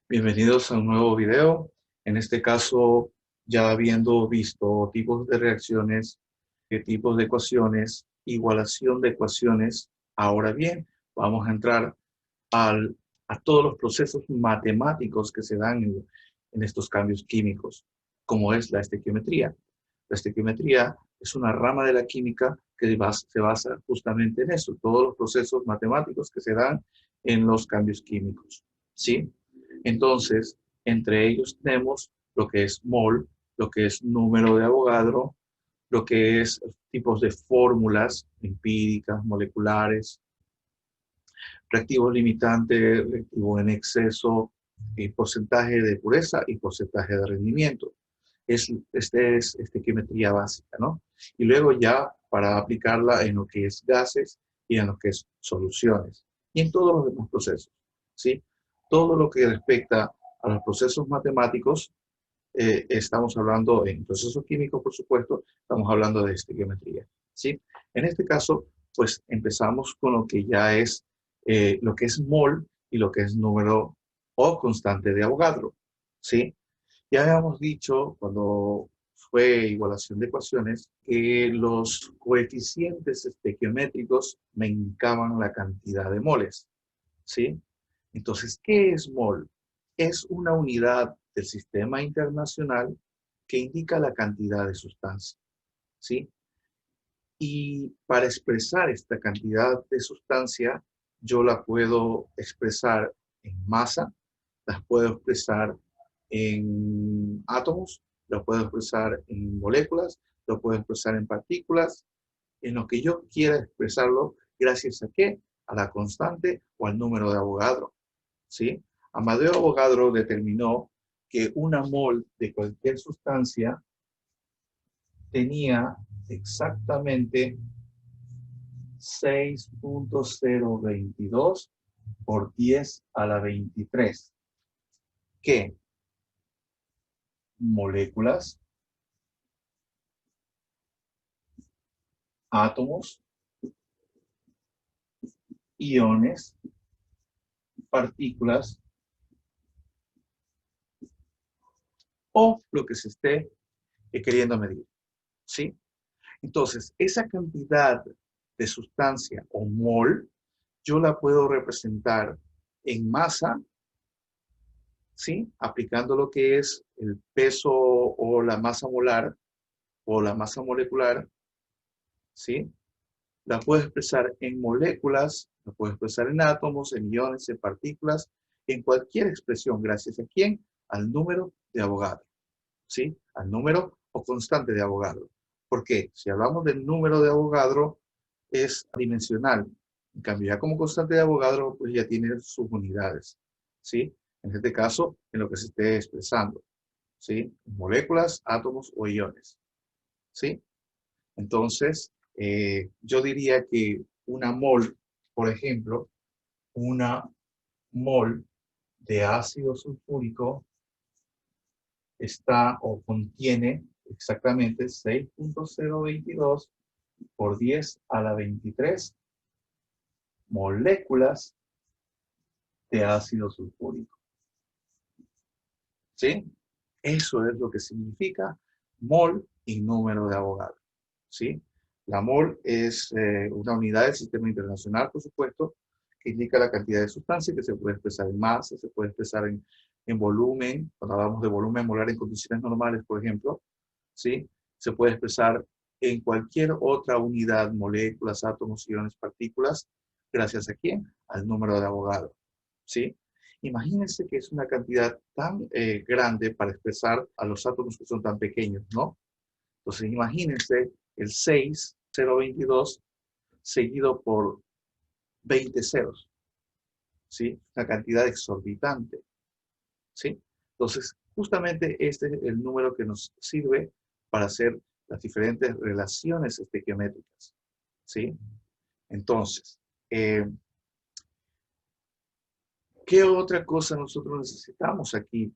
Bienvenidos a un nuevo video. En este caso, ya habiendo visto tipos de reacciones, tipos de ecuaciones, igualación de ecuaciones, ahora bien, vamos a entrar al- a todos los procesos matemáticos que se dan en estos cambios químicos, como es la estequiometría. La estequiometría es una rama de la química que se basa justamente en eso, todos los procesos matemáticos que se dan en los cambios químicos, ¿sí? Entonces, entre ellos tenemos lo que es mol, lo que es número de Avogadro, lo que es tipos de fórmulas empíricas, moleculares, reactivo limitante, reactivo en exceso, porcentaje de pureza y porcentaje de rendimiento. Este es estequiometría básica, ¿no? Y luego ya para aplicarla en lo que es gases y en lo que es soluciones y en todos los demás procesos, ¿sí? Todo lo que respecta a los procesos matemáticos, estamos hablando en procesos químicos, por supuesto, estamos hablando de estequiometría, ¿sí? En este caso, pues empezamos con lo que ya es lo que es mol y lo que es número o constante de Avogadro, ¿sí? Ya habíamos dicho cuando fue igualación de ecuaciones que los coeficientes estequiométricos me indicaban la cantidad de moles, ¿sí? Entonces, ¿qué es mol? Es una unidad del sistema internacional que indica la cantidad de sustancia, ¿sí? Y para expresar esta cantidad de sustancia, yo la puedo expresar en masa, las puedo expresar en átomos, la puedo expresar en moléculas, lo puedo expresar en partículas, en lo que yo quiera expresarlo, gracias a qué? A la constante o al número de Avogadro, ¿sí? Amadeo Avogadro determinó que una mol de cualquier sustancia tenía exactamente 6.022 por 10 a la 23, que moléculas, átomos, iones, partículas o lo que se esté queriendo medir, ¿sí? Entonces, esa cantidad de sustancia o mol, yo la puedo representar en masa, ¿sí? Aplicando lo que es el peso o la masa molar o la masa molecular, ¿sí? La puedo expresar en moléculas, la puedo expresar en átomos, en iones, en partículas, en cualquier expresión, gracias a quién? Al número de Avogadro, ¿sí? Al número o constante de Avogadro. Porque si hablamos del número de Avogadro, es dimensional. En cambio, ya como constante de Avogadro, pues ya tiene sus unidades, ¿sí? En este caso, en lo que se esté expresando, ¿sí? Moléculas, átomos o iones, ¿sí? Entonces, yo diría que una mol, por ejemplo, una mol de ácido sulfúrico está o contiene exactamente 6.022 por 10 a la 23 moléculas de ácido sulfúrico, ¿sí? Eso es lo que significa mol y número de Avogadro, ¿sí? La mol es una unidad del sistema internacional, por supuesto, que indica la cantidad de sustancia que se puede expresar en masa, se puede expresar en volumen, cuando hablamos de volumen molar en condiciones normales, por ejemplo, ¿sí? Se puede expresar en cualquier otra unidad, moléculas, átomos, iones, partículas, gracias a quién? Al número de Avogadro, ¿sí? Imagínense que es una cantidad tan grande para expresar a los átomos que son tan pequeños, ¿no? Entonces imagínense el 6,022 seguido por 20 ceros, ¿sí? Una cantidad exorbitante, ¿sí? Entonces, justamente este es el número que nos sirve para hacer las diferentes relaciones estequiométricas, ¿sí? Entonces, ¿qué otra cosa nosotros necesitamos aquí?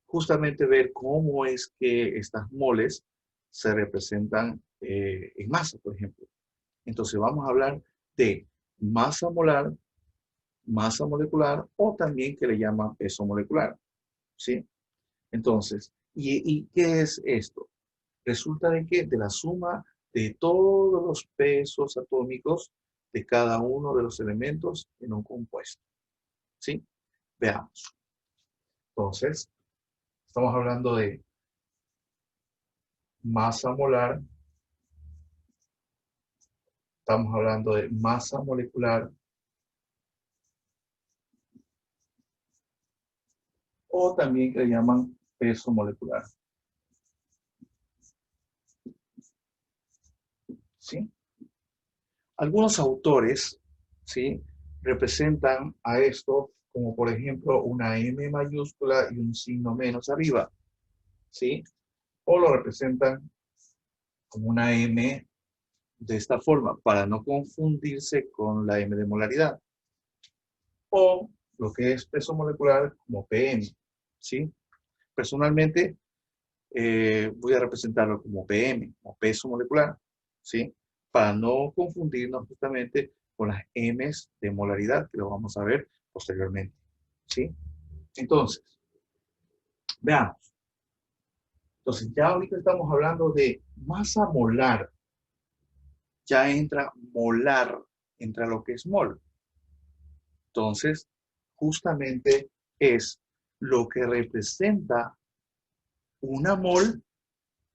Justamente ver cómo es que estas moles se representan en masa, por ejemplo. Entonces, vamos a hablar de masa molar masa molecular o también que le llaman peso molecular, ¿sí? Entonces, ¿y qué es esto? Resulta de que de la suma de todos los pesos atómicos de cada uno de los elementos en un compuesto, ¿sí? Veamos. Entonces, estamos hablando de masa molar, estamos hablando de masa molecular o también que le llaman peso molecular, ¿sí? Algunos autores, ¿sí?, representan a esto como, por ejemplo, una M mayúscula y un signo menos arriba, ¿sí? O lo representan como una M de esta forma, para no confundirse con la M de molaridad. O lo que es peso molecular como PM, ¿sí? Personalmente, voy a representarlo como PM, o peso molecular, ¿sí? Para no confundirnos justamente con las M's de molaridad, que lo vamos a ver posteriormente, ¿sí? Entonces, veamos. Entonces, ya ahorita estamos hablando de masa molar. Ya entra molar, entra lo que es mol. Entonces, justamente es lo que representa una mol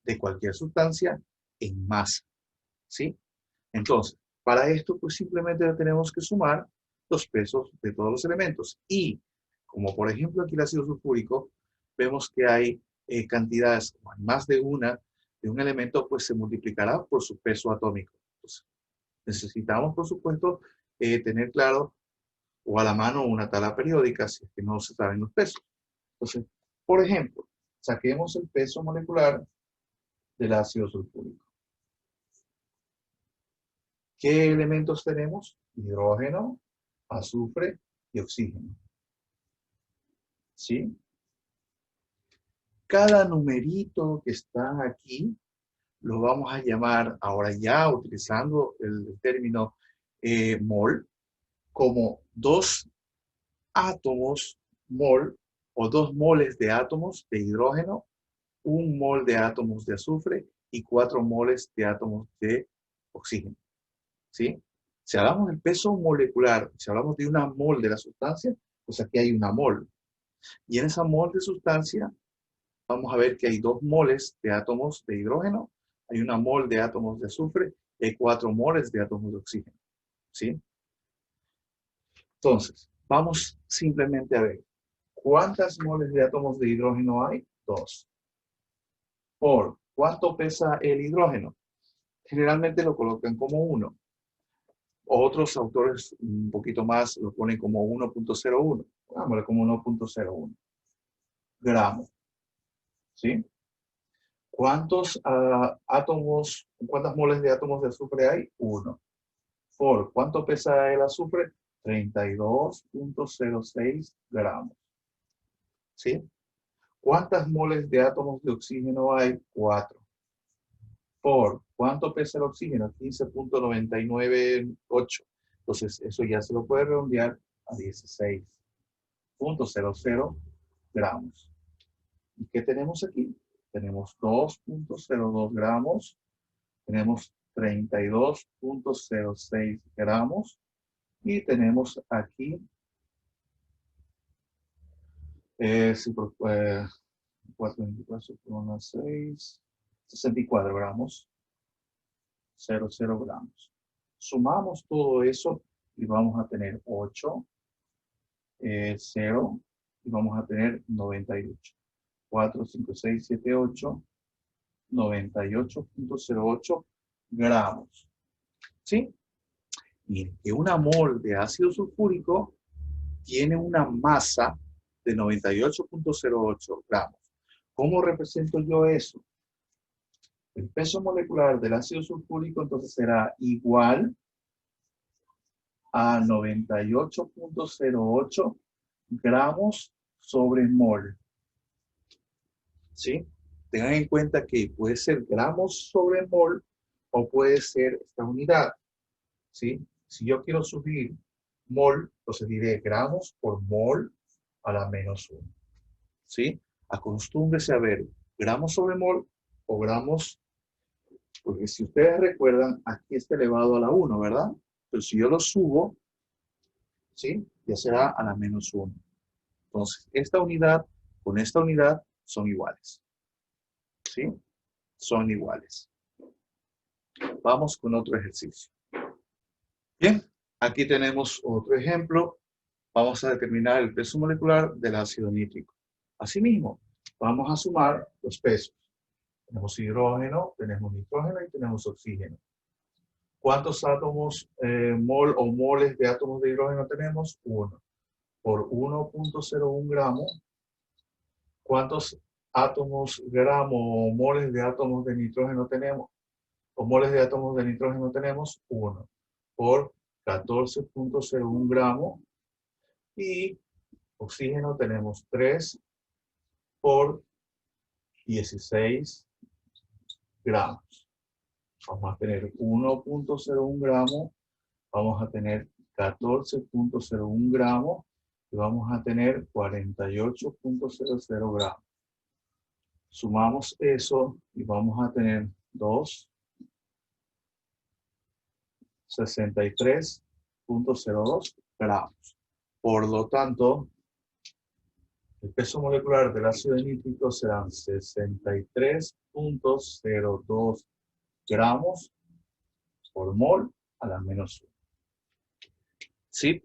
de cualquier sustancia en masa, ¿sí? Entonces, para esto, pues simplemente tenemos que sumar los pesos de todos los elementos. Y, como por ejemplo aquí el ácido sulfúrico, vemos que hay cantidades, como hay más de una, de un elemento, pues se multiplicará por su peso atómico. Entonces, necesitamos, por supuesto, tener claro o a la mano una tabla periódica si es que no se saben los pesos. Entonces, por ejemplo, saquemos el peso molecular del ácido sulfúrico. ¿Qué elementos tenemos? Hidrógeno, azufre y oxígeno. ¿Sí? Cada numerito que está aquí lo vamos a llamar, ahora ya utilizando el término mol, como 2 átomos mol o 2 moles de átomos de hidrógeno, 1 mol de átomos de azufre y 4 moles de átomos de oxígeno. ¿Sí? Si hablamos del peso molecular, si hablamos de una mol de la sustancia, pues aquí hay una mol. Y en esa mol de sustancia, vamos a ver que hay 2 moles de átomos de hidrógeno, hay una mol de átomos de azufre y hay 4 moles de átomos de oxígeno. ¿Sí? Entonces, vamos simplemente a ver, ¿cuántas moles de átomos de hidrógeno hay? 2. Por, ¿cuánto pesa el hidrógeno? Generalmente lo colocan como 1. Otros autores un poquito más lo ponen como 1.01. Pongámosle como 1.01 gramos. ¿Sí? ¿Cuántos átomos, cuántas moles de átomos de azufre hay? 1. Por, ¿cuánto pesa el azufre? 32.06 gramos. ¿Sí? ¿Cuántas moles de átomos de oxígeno hay? 4. Por, ¿cuánto pesa el oxígeno? 15.998. Entonces, eso ya se lo puede redondear a 16.00 gramos. ¿Y qué tenemos aquí? Tenemos 2.02 gramos, tenemos 32.06 gramos y tenemos aquí 64 gramos, 00 gramos. Sumamos todo eso y vamos a tener 8, 0 y vamos a tener 98. 4, 5, 6, 7, 8, 98.08 gramos. ¿Sí? Miren, que una mol de ácido sulfúrico tiene una masa de 98.08 gramos. ¿Cómo represento yo eso? El peso molecular del ácido sulfúrico entonces será igual a 98.08 gramos sobre mol. ¿Sí? Tengan en cuenta que puede ser gramos sobre mol o puede ser esta unidad. ¿Sí? Si yo quiero subir mol, entonces diré gramos por mol a la menos 1. ¿Sí? Acostúmbrese a ver gramos sobre mol o gramos, porque si ustedes recuerdan, aquí está elevado a la 1, ¿verdad? Pero si yo lo subo, ¿sí? Ya será a la menos 1. Entonces, esta unidad con esta unidad son iguales. ¿Sí? Son iguales. Vamos con otro ejercicio. Bien, aquí tenemos otro ejemplo. Vamos a determinar el peso molecular del ácido nítrico. Asimismo, vamos a sumar los pesos. Tenemos hidrógeno, tenemos nitrógeno y tenemos oxígeno. ¿Cuántos átomos, mol o moles de átomos de hidrógeno tenemos? 1. Por 1.01 gramos. ¿Cuántos átomos, gramos o moles de átomos de nitrógeno tenemos? O moles de átomos de nitrógeno tenemos 1 por 14.01 gramos. Y oxígeno tenemos 3 por 16 gramos. Vamos a tener 1.01 gramos, vamos a tener 14.01 gramos y vamos a tener 48.00 gramos. Sumamos eso y vamos a tener 63.02 gramos. Por lo tanto, el peso molecular del ácido nítrico serán 63.02 gramos por mol a la menos 1. ¿Sí?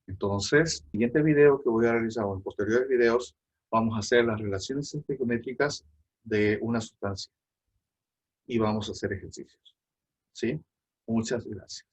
Entonces, en el siguiente video que voy a realizar, o en posteriores videos, vamos a hacer las relaciones estequiométricas de una sustancia. Y vamos a hacer ejercicios. ¿Sí? Muchas gracias.